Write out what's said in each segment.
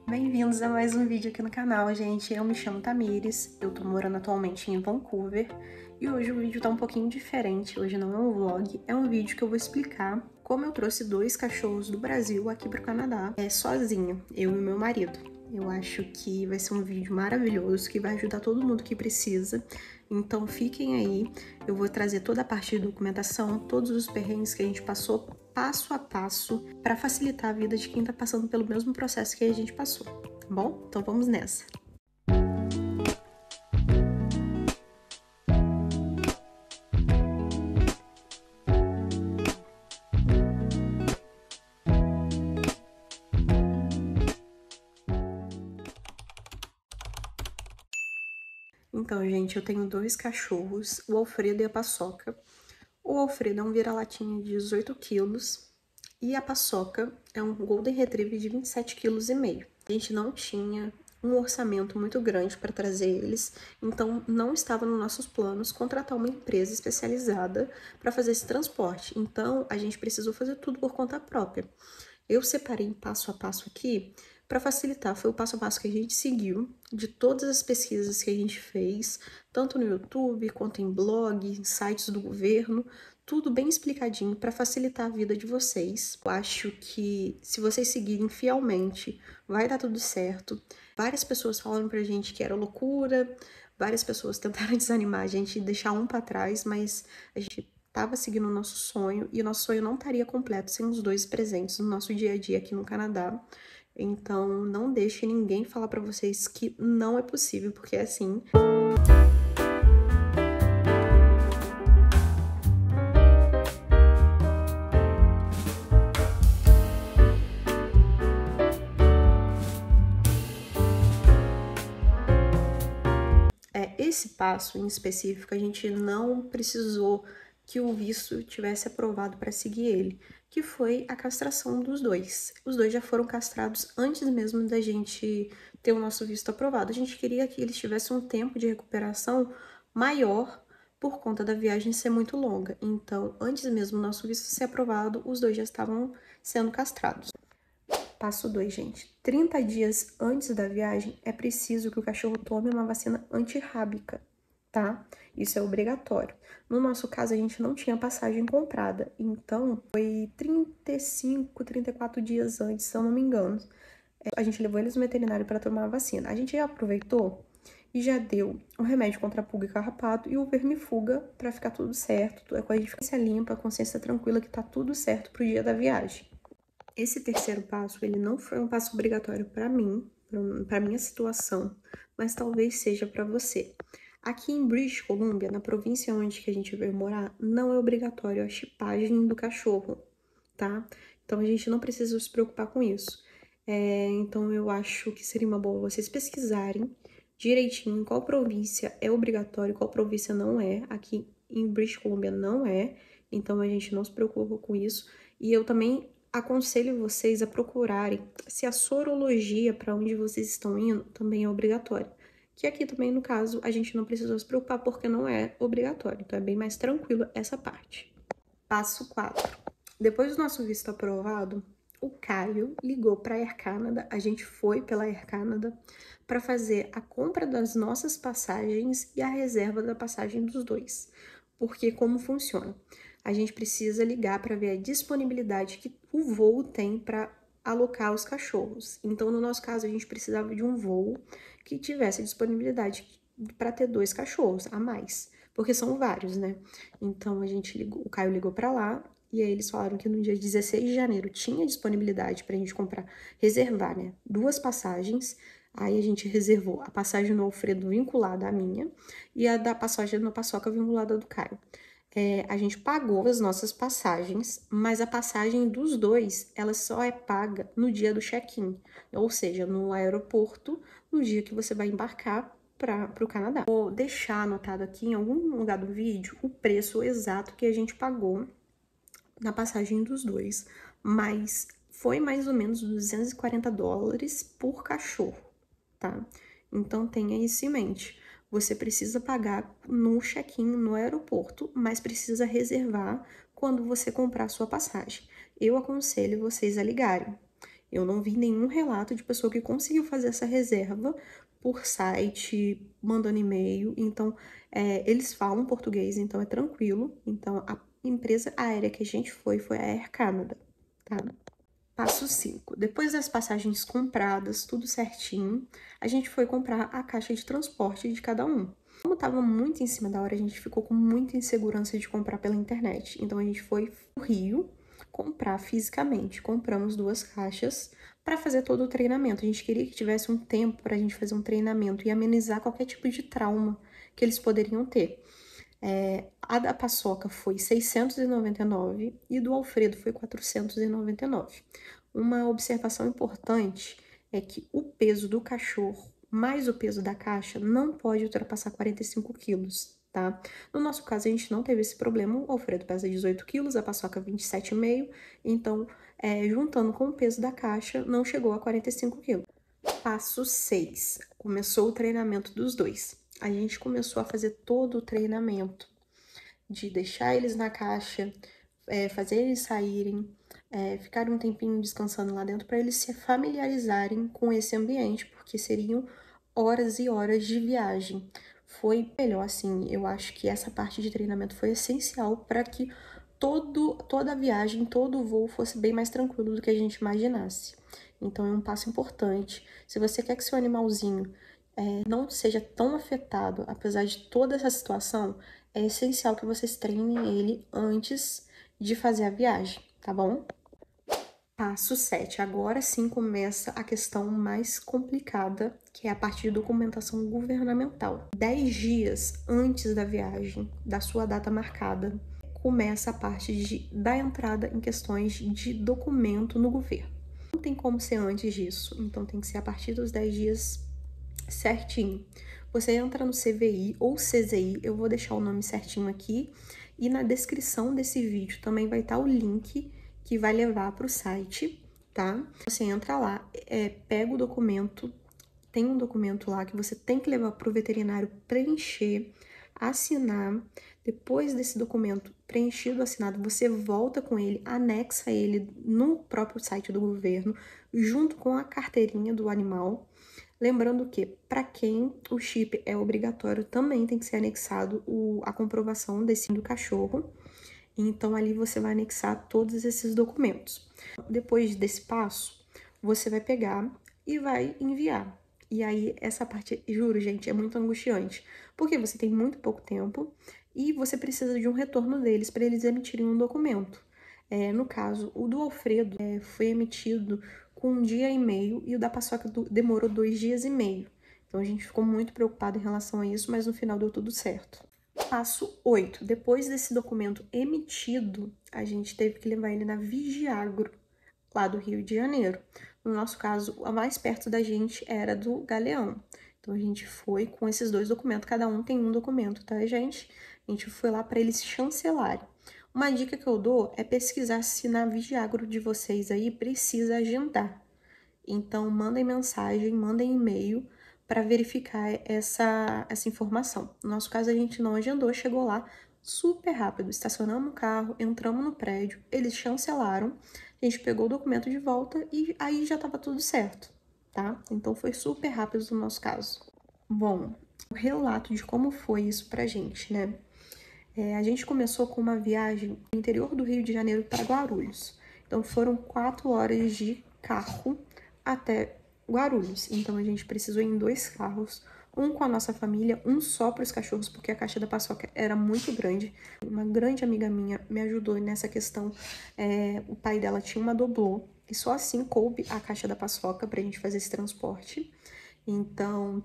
Bem-vindos a mais um vídeo aqui no canal, gente. Eu me chamo Tamires, eu tô morando atualmente em Vancouver e hoje o vídeo tá um pouquinho diferente. Hoje não é um vlog, é um vídeo que eu vou explicar como eu trouxe 2 cachorros do Brasil aqui pro Canadá, sozinha, eu e meu marido. Eu acho que vai ser um vídeo maravilhoso, que vai ajudar todo mundo que precisa. Então fiquem aí, eu vou trazer toda a parte de documentação, todos os perrengues que a gente passou, passo a passo, para facilitar a vida de quem tá passando pelo mesmo processo que a gente passou, tá bom? Então vamos nessa! Então, gente, eu tenho 2 cachorros, o Alfredo e a Paçoca. O Alfredo é um vira-latinha de 18 quilos e a Paçoca é um Golden Retriever de 27,5 kg. A gente não tinha um orçamento muito grande para trazer eles, então não estava nos nossos planos contratar uma empresa especializada para fazer esse transporte. Então, a gente precisou fazer tudo por conta própria. Eu separei passo a passo aqui para facilitar, foi o passo a passo que a gente seguiu de todas as pesquisas que a gente fez, tanto no YouTube quanto em blog, em sites do governo, tudo bem explicadinho para facilitar a vida de vocês. Eu acho que se vocês seguirem fielmente, vai dar tudo certo. Várias pessoas falaram pra gente que era loucura, várias pessoas tentaram desanimar a gente e deixar um para trás, mas a gente estava seguindo o nosso sonho e o nosso sonho não estaria completo sem os 2 presentes no nosso dia a dia aqui no Canadá. Então, não deixe ninguém falar para vocês que não é possível, porque é assim. Esse passo em específico, a gente não precisou que o visto tivesse aprovado para seguir ele, que foi a castração dos 2. Os 2 já foram castrados antes mesmo da gente ter o nosso visto aprovado. A gente queria que eles tivessem um tempo de recuperação maior por conta da viagem ser muito longa. Então, antes mesmo do nosso visto ser aprovado, os 2 já estavam sendo castrados. Passo 2, gente. 30 dias antes da viagem, é preciso que o cachorro tome uma vacina antirrábica, tá? Isso é obrigatório. No nosso caso, a gente não tinha passagem comprada, então foi 35, 34 dias antes, se eu não me engano. A gente levou eles no veterinário para tomar a vacina. A gente já aproveitou e já deu o remédio contra a pulga e carrapato e o vermifuga para ficar tudo certo, com a consciência limpa, a consciência tranquila que tá tudo certo pro dia da viagem. Esse terceiro passo, ele não foi um passo obrigatório para mim, para minha situação, mas talvez seja para você. Aqui em British Columbia, na província onde que a gente veio morar, não é obrigatório a chipagem do cachorro, tá? Então a gente não precisa se preocupar com isso. Então eu acho que seria uma boa vocês pesquisarem direitinho qual província é obrigatório, qual província não é. Aqui em British Columbia não é, então a gente não se preocupa com isso. E eu também aconselho vocês a procurarem se a sorologia para onde vocês estão indo também é obrigatória. Que aqui também, no caso, a gente não precisou se preocupar porque não é obrigatório. Então, é bem mais tranquilo essa parte. Passo 4. Depois do nosso visto aprovado, o Caio ligou para a Air Canada, a gente foi pela Air Canada para fazer a compra das nossas passagens e a reserva da passagem dos 2. Porque como funciona? A gente precisa ligar para ver a disponibilidade que o voo tem para alocar os cachorros. Então, no nosso caso, a gente precisava de um voo que tivesse disponibilidade para ter 2 cachorros a mais, porque são vários, né? Então, a gente ligou, o Caio ligou para lá e aí eles falaram que no dia 16 de janeiro tinha disponibilidade para a gente comprar, reservar, né? 2 passagens. Aí a gente reservou a passagem do Alfredo vinculada à minha e a da passagem da Paçoca vinculada do Caio. A gente pagou as nossas passagens, mas a passagem dos 2, ela só é paga no dia do check-in, ou seja, no aeroporto, no dia que você vai embarcar para o Canadá. Vou deixar anotado aqui em algum lugar do vídeo o preço exato que a gente pagou na passagem dos 2, mas foi mais ou menos $240 por cachorro, tá? Então tenha isso em mente. Você precisa pagar no check-in no aeroporto, mas precisa reservar quando você comprar sua passagem. Eu aconselho vocês a ligarem. Eu não vi nenhum relato de pessoa que conseguiu fazer essa reserva por site, mandando e-mail. Então, eles falam português, então é tranquilo. Então, a empresa aérea que a gente foi a Air Canada, tá? Passo 5. Depois das passagens compradas, tudo certinho, a gente foi comprar a caixa de transporte de cada um. Como estava muito em cima da hora, a gente ficou com muita insegurança de comprar pela internet. Então, a gente foi no Rio comprar fisicamente. Compramos 2 caixas para fazer todo o treinamento. A gente queria que tivesse um tempo para a gente fazer um treinamento e amenizar qualquer tipo de trauma que eles poderiam ter. A da paçoca foi 699 e do Alfredo foi 499. Uma observação importante é que o peso do cachorro mais o peso da caixa não pode ultrapassar 45 quilos, tá? No nosso caso, a gente não teve esse problema. O Alfredo pesa 18 quilos, a paçoca 27,5. Então, juntando com o peso da caixa, não chegou a 45 quilos. Passo 6. Começou o treinamento dos dois. A gente começou a fazer todo o treinamento de deixar eles na caixa, fazer eles saírem, ficar um tempinho descansando lá dentro para eles se familiarizarem com esse ambiente, porque seriam horas e horas de viagem. Foi melhor, assim, eu acho que essa parte de treinamento foi essencial para que toda a viagem, todo o voo fosse bem mais tranquilo do que a gente imaginasse. Então, é um passo importante. Se você quer que seu animalzinho não seja tão afetado, apesar de toda essa situação, é essencial que vocês treinem ele antes de fazer a viagem, tá bom? Passo 7. Agora sim começa a questão mais complicada, que é a parte de documentação governamental. 10 dias antes da viagem, da sua data marcada, começa a parte da entrada em questões de documento no governo. Não tem como ser antes disso, então tem que ser a partir dos 10 dias certinho. Você entra no CVI ou CZI, eu vou deixar o nome certinho aqui, e na descrição desse vídeo também vai estar o link que vai levar para o site, tá? Você entra lá, pega o documento, tem um documento lá que você tem que levar para o veterinário preencher, assinar. Depois desse documento preenchido, assinado, você volta com ele, anexa ele no próprio site do governo, junto com a carteirinha do animal. Lembrando que, para quem o chip é obrigatório, também tem que ser anexado a comprovação do cachorro. Então, ali você vai anexar todos esses documentos. Depois desse passo, você vai pegar e vai enviar. E aí, essa parte, juro, gente, é muito angustiante. Porque você tem muito pouco tempo e você precisa de um retorno deles para eles emitirem um documento. No caso, o do Alfredo foi emitido com 1 dia e meio e o da paçoca demorou 2 dias e meio. Então, a gente ficou muito preocupado em relação a isso, mas no final deu tudo certo. Passo 8. Depois desse documento emitido, a gente teve que levar ele na Vigiagro, lá do Rio de Janeiro. No nosso caso, a mais perto da gente era do Galeão. Então, a gente foi com esses 2 documentos. Cada um tem um documento, tá, gente? A gente foi lá para eles chancelarem. Uma dica que eu dou é pesquisar se na Vigiagro de vocês aí precisa agendar. Então, mandem mensagem, mandem e-mail para verificar essa informação. No nosso caso, a gente não agendou, chegou lá super rápido. Estacionamos o carro, entramos no prédio, eles chancelaram, a gente pegou o documento de volta e aí já estava tudo certo, tá? Então, foi super rápido no nosso caso. Bom, o relato de como foi isso pra gente, né? A gente começou com uma viagem no interior do Rio de Janeiro para Guarulhos. Então, foram 4 horas de carro até Guarulhos. Então, a gente precisou ir em 2 carros, um com a nossa família, um só para os cachorros, porque a caixa da paçoca era muito grande. Uma grande amiga minha me ajudou nessa questão. O pai dela tinha uma doblô, e só assim coube a caixa da paçoca para a gente fazer esse transporte. Então,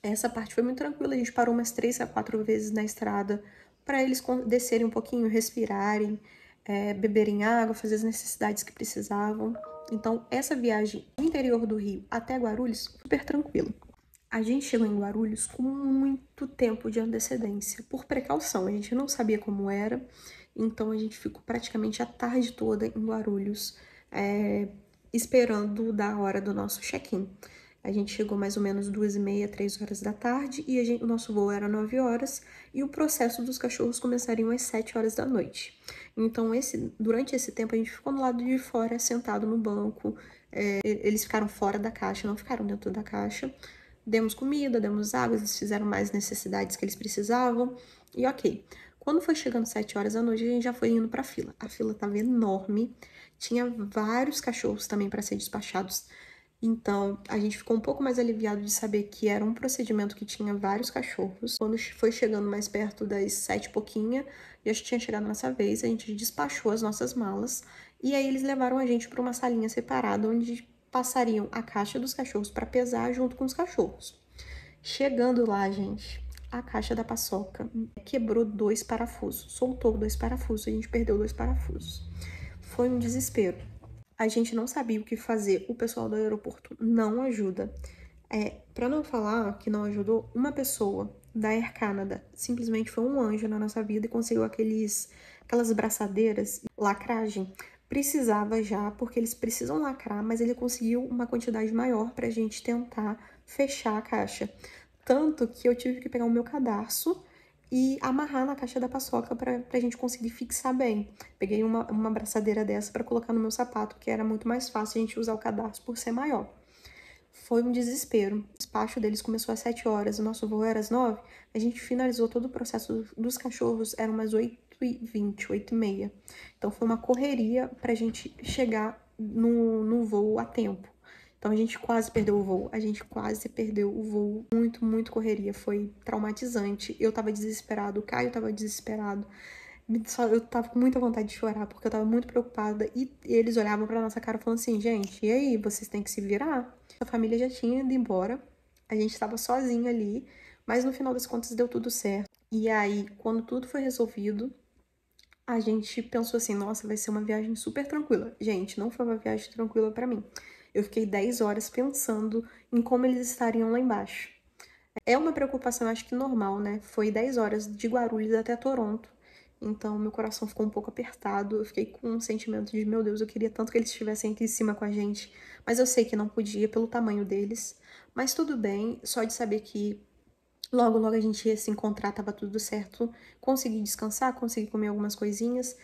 essa parte foi muito tranquila. A gente parou umas 3 a 4 vezes na estrada para eles descerem um pouquinho, respirarem, beberem água, fazer as necessidades que precisavam. Então, essa viagem do interior do Rio até Guarulhos, super tranquila. A gente chegou em Guarulhos com muito tempo de antecedência, por precaução. A gente não sabia como era, então a gente ficou praticamente a tarde toda em Guarulhos, esperando da hora do nosso check-in. A gente chegou mais ou menos 2h30, 3 horas da tarde e o nosso voo era 9 horas e o processo dos cachorros começaria às 7 horas da noite. Então, durante esse tempo, a gente ficou do lado de fora, sentado no banco, Eles ficaram fora da caixa, não ficaram dentro da caixa. Demos comida, demos água, eles fizeram mais necessidades que eles precisavam. E ok. Quando foi chegando 7 horas da noite, a gente já foi indo pra fila. A fila tava enorme. Tinha vários cachorros também para ser despachados. Então, a gente ficou um pouco mais aliviado de saber que era um procedimento que tinha vários cachorros. Quando foi chegando mais perto das 7 e pouquinha, já tinha chegado a nossa vez, a gente despachou as nossas malas. E aí eles levaram a gente para uma salinha separada, onde passariam a caixa dos cachorros para pesar junto com os cachorros. Chegando lá, gente, a caixa da paçoca quebrou 2 parafusos, soltou 2 parafusos, a gente perdeu 2 parafusos. Foi um desespero. A gente não sabia o que fazer, o pessoal do aeroporto não ajuda. Para não falar que não ajudou, uma pessoa da Air Canada simplesmente foi um anjo na nossa vida e conseguiu aquelas braçadeiras, lacragem. Precisava já, porque eles precisam lacrar, mas ele conseguiu uma quantidade maior pra gente tentar fechar a caixa. Tanto que eu tive que pegar o meu cadarço e amarrar na caixa da paçoca pra gente conseguir fixar bem. Peguei uma braçadeira dessa pra colocar no meu sapato, que era muito mais fácil a gente usar o cadarço por ser maior. Foi um desespero. O despacho deles começou às 7 horas, o nosso voo era às 9. A gente finalizou todo o processo dos cachorros, eram umas 8h20, 8h30. Então foi uma correria pra gente chegar no voo a tempo. Então a gente quase perdeu o voo. A gente quase perdeu o voo. Muito, muito correria. Foi traumatizante. Eu tava desesperado, o Caio tava desesperado. Eu tava com muita vontade de chorar, porque eu tava muito preocupada. E eles olhavam pra nossa cara falando assim, gente, e aí, vocês têm que se virar? A família já tinha ido embora, a gente tava sozinha ali, mas no final das contas deu tudo certo. E aí, quando tudo foi resolvido, a gente pensou assim, nossa, vai ser uma viagem super tranquila. Gente, não foi uma viagem tranquila pra mim. Eu fiquei 10 horas pensando em como eles estariam lá embaixo. É uma preocupação, acho que normal, né? Foi 10 horas de Guarulhos até Toronto. Então, meu coração ficou um pouco apertado. Eu fiquei com um sentimento de, meu Deus, eu queria tanto que eles estivessem aqui em cima com a gente. Mas eu sei que não podia pelo tamanho deles. Mas tudo bem, só de saber que logo, logo a gente ia se encontrar, tava tudo certo. Consegui descansar, consegui comer algumas coisinhas.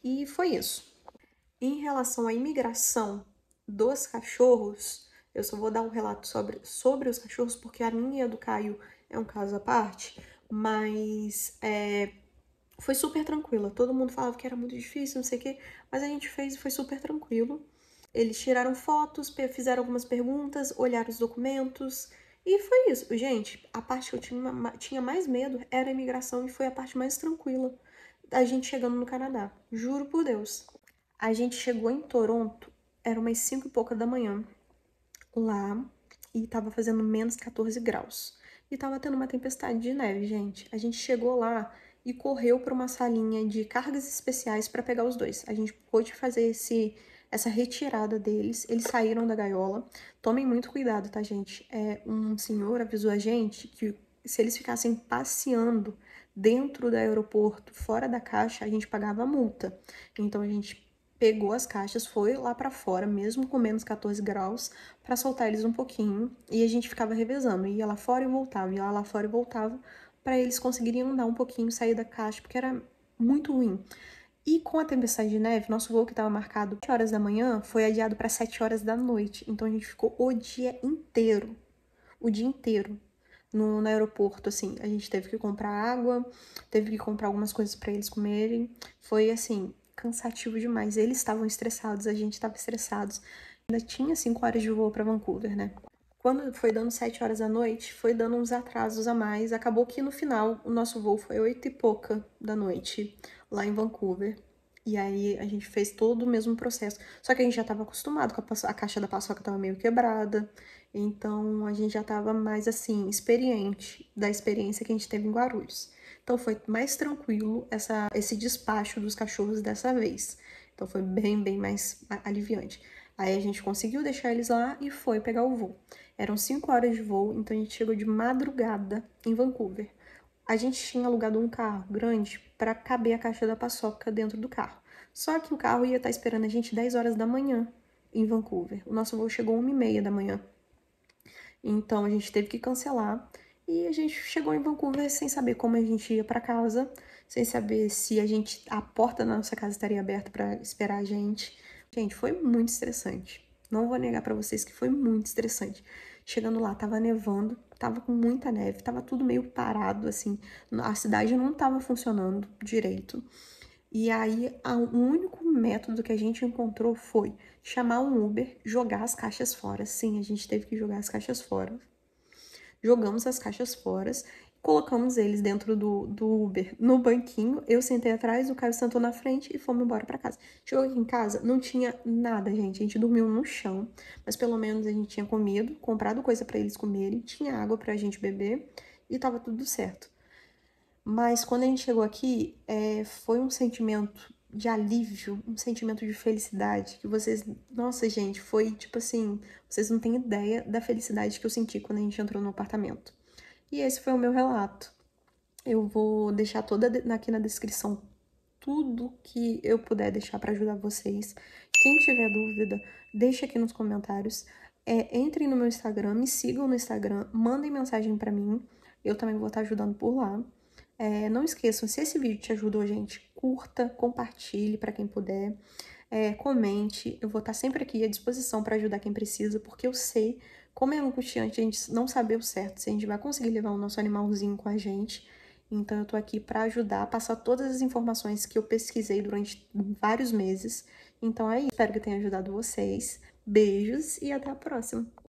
E foi isso. Em relação à imigração dos cachorros, eu só vou dar um relato sobre os cachorros, porque a minha e a do Caio é um caso à parte, mas foi super tranquila. Todo mundo falava que era muito difícil, não sei o quê, mas a gente fez e foi super tranquilo. Eles tiraram fotos, fizeram algumas perguntas, olharam os documentos, e foi isso. Gente, a parte que eu tinha mais medo era a imigração e foi a parte mais tranquila da gente chegando no Canadá. Juro por Deus. A gente chegou em Toronto, era umas 5 e pouca da manhã, lá, e tava fazendo menos 14 graus. E tava tendo uma tempestade de neve, gente. A gente chegou lá e correu para uma salinha de cargas especiais para pegar os dois. A gente pôde fazer essa retirada deles. Eles saíram da gaiola. Tomem muito cuidado, tá, gente? Um senhor avisou a gente que se eles ficassem passeando dentro do aeroporto, fora da caixa, a gente pagava a multa. Então a gente pegou as caixas, foi lá para fora, mesmo com menos 14 graus, para soltar eles um pouquinho, e a gente ficava revezando, ia lá fora e voltava, ia lá fora e voltava, para eles conseguirem andar um pouquinho, sair da caixa, porque era muito ruim. E com a tempestade de neve, nosso voo que estava marcado 7 horas da manhã foi adiado para 7 horas da noite. Então a gente ficou o dia inteiro no aeroporto, assim. A gente teve que comprar água, teve que comprar algumas coisas para eles comerem. Foi, assim, cansativo demais. Eles estavam estressados, a gente estava estressados. Ainda tinha 5 horas de voo para Vancouver, né? Quando foi dando 7 horas da noite, foi dando uns atrasos a mais. Acabou que no final o nosso voo foi 8 e pouca da noite lá em Vancouver. E aí a gente fez todo o mesmo processo. Só que a gente já estava acostumado com a caixa da paçoca estava meio quebrada. Então a gente já estava mais assim, experiente da experiência que a gente teve em Guarulhos. Então foi mais tranquilo esse despacho dos cachorros dessa vez. Então foi bem, bem mais aliviante. Aí a gente conseguiu deixar eles lá e foi pegar o voo. Eram 5 horas de voo, então a gente chegou de madrugada em Vancouver. A gente tinha alugado um carro grande para caber a caixa da paçoca dentro do carro. Só que o carro ia estar esperando a gente 10 horas da manhã em Vancouver. O nosso voo chegou 1h30 da manhã. Então a gente teve que cancelar e a gente chegou em Vancouver sem saber como a gente ia para casa, sem saber se a porta da nossa casa estaria aberta para esperar a gente. Gente, foi muito estressante. Não vou negar pra vocês que foi muito estressante. Chegando lá, tava nevando, tava com muita neve, tava tudo meio parado, assim. A cidade não tava funcionando direito. E aí, o único método que a gente encontrou foi chamar um Uber, jogar as caixas fora. Sim, a gente teve que jogar as caixas fora. Jogamos as caixas fora, colocamos eles dentro do Uber no banquinho. Eu sentei atrás, o Caio sentou na frente e fomos embora pra casa. Chegou aqui em casa, não tinha nada, gente. A gente dormiu no chão, mas pelo menos a gente tinha comido, comprado coisa pra eles comerem, tinha água pra gente beber e tava tudo certo. Mas quando a gente chegou aqui, foi um sentimento de alívio, um sentimento de felicidade que vocês. Nossa, gente, foi tipo assim. Vocês não têm ideia da felicidade que eu senti quando a gente entrou no apartamento. E esse foi o meu relato. Eu vou deixar toda aqui na descrição tudo que eu puder deixar para ajudar vocês. Quem tiver dúvida, deixa aqui nos comentários. Entrem no meu Instagram, me sigam no Instagram, mandem mensagem para mim. Eu também vou estar ajudando por lá. Não esqueçam, se esse vídeo te ajudou, gente, curta, compartilhe para quem puder, comente. Eu vou estar sempre aqui à disposição para ajudar quem precisa, porque eu sei como é angustiante a gente não saber o certo, se a gente vai conseguir levar o nosso animalzinho com a gente. Então, eu tô aqui para ajudar a passar todas as informações que eu pesquisei durante vários meses. Então, é isso. Espero que tenha ajudado vocês. Beijos e até a próxima!